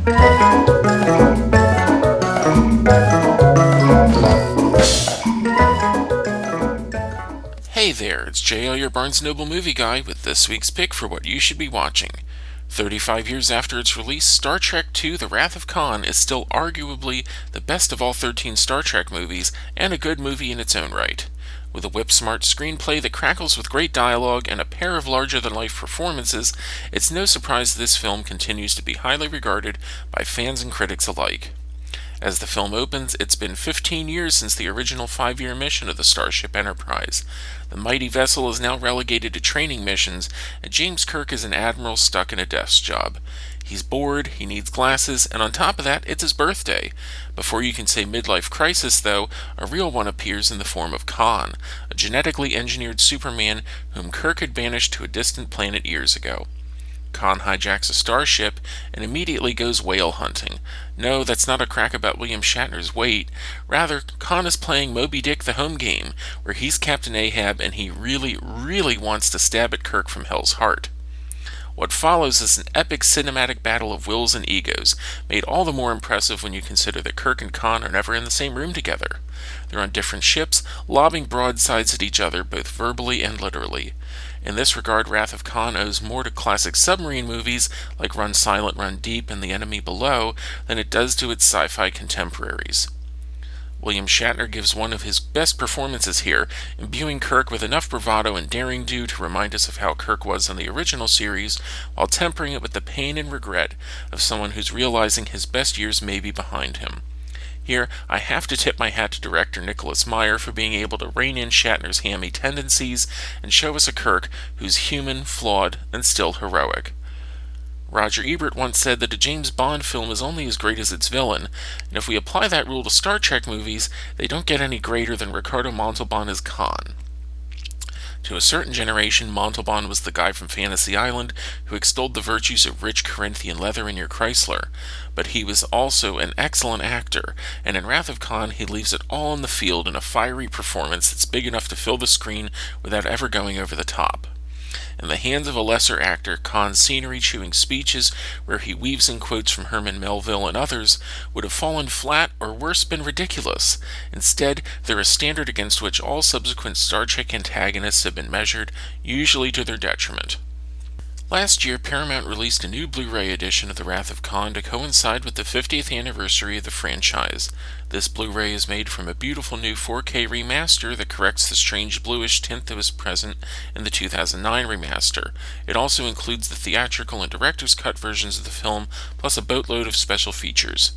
Hey there, it's JL, your Barnes & Noble movie guy, with this week's pick for what you should be watching. 35 years after its release, Star Trek II: The Wrath of Khan is still arguably the best of all 13 Star Trek movies, and a good movie in its own right. With a whip-smart screenplay that crackles with great dialogue and a pair of larger-than-life performances, it's no surprise this film continues to be highly regarded by fans and critics alike. As the film opens, it's been 15 years since the original 5-year mission of the Starship Enterprise. The mighty vessel is now relegated to training missions, and James Kirk is an admiral stuck in a desk job. He's bored, he needs glasses, and on top of that, it's his birthday. Before you can say midlife crisis, though, a real one appears in the form of Khan, a genetically engineered Superman whom Kirk had banished to a distant planet years ago. Khan hijacks a starship and immediately goes whale hunting. No, that's not a crack about William Shatner's weight. Rather, Khan is playing Moby Dick the home game, where he's Captain Ahab and he really wants to stab at Kirk from Hell's Heart. What follows is an epic cinematic battle of wills and egos, made all the more impressive when you consider that Kirk and Khan are never in the same room together. They're on different ships, lobbing broadsides at each other, both verbally and literally. In this regard, Wrath of Khan owes more to classic submarine movies like Run Silent, Run Deep and The Enemy Below than it does to its sci-fi contemporaries. William Shatner gives one of his best performances here, imbuing Kirk with enough bravado and daring-do to remind us of how Kirk was in the original series, while tempering it with the pain and regret of someone who's realizing his best years may be behind him. Here, I have to tip my hat to director Nicholas Meyer for being able to rein in Shatner's hammy tendencies and show us a Kirk who's human, flawed, and still heroic. Roger Ebert once said that a James Bond film is only as great as its villain, and if we apply that rule to Star Trek movies, they don't get any greater than Ricardo Montalban as Khan. To a certain generation, Montalban was the guy from Fantasy Island who extolled the virtues of rich Corinthian leather in your Chrysler, but he was also an excellent actor, and in Wrath of Khan he leaves it all in the field in a fiery performance that's big enough to fill the screen without ever going over the top. In the hands of a lesser actor, Khan's scenery-chewing speeches, where he weaves in quotes from Herman Melville and others, would have fallen flat or worse been ridiculous. Instead, they're a standard against which all subsequent Star Trek antagonists have been measured, usually to their detriment. Last year, Paramount released a new Blu-ray edition of The Wrath of Khan to coincide with the 50th anniversary of the franchise. This Blu-ray is made from a beautiful new 4K remaster that corrects the strange bluish tint that was present in the 2009 remaster. It also includes the theatrical and director's cut versions of the film, plus a boatload of special features.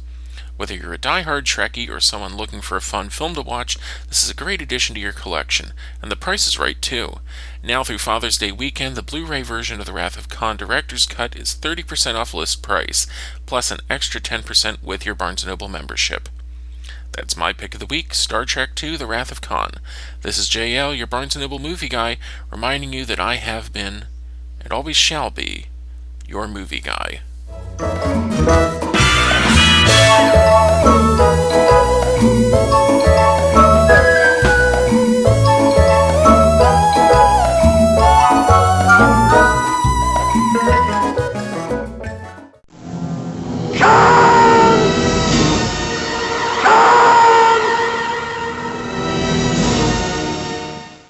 Whether you're a die-hard Trekkie or someone looking for a fun film to watch, this is a great addition to your collection, and the price is right too. Now through Father's Day weekend, the Blu-ray version of The Wrath of Khan Director's Cut is 30% off list price, plus an extra 10% with your Barnes & Noble membership. That's my pick of the week, Star Trek II: The Wrath of Khan. This is JL, your Barnes & Noble movie guy, reminding you that I have been, and always shall be, your movie guy.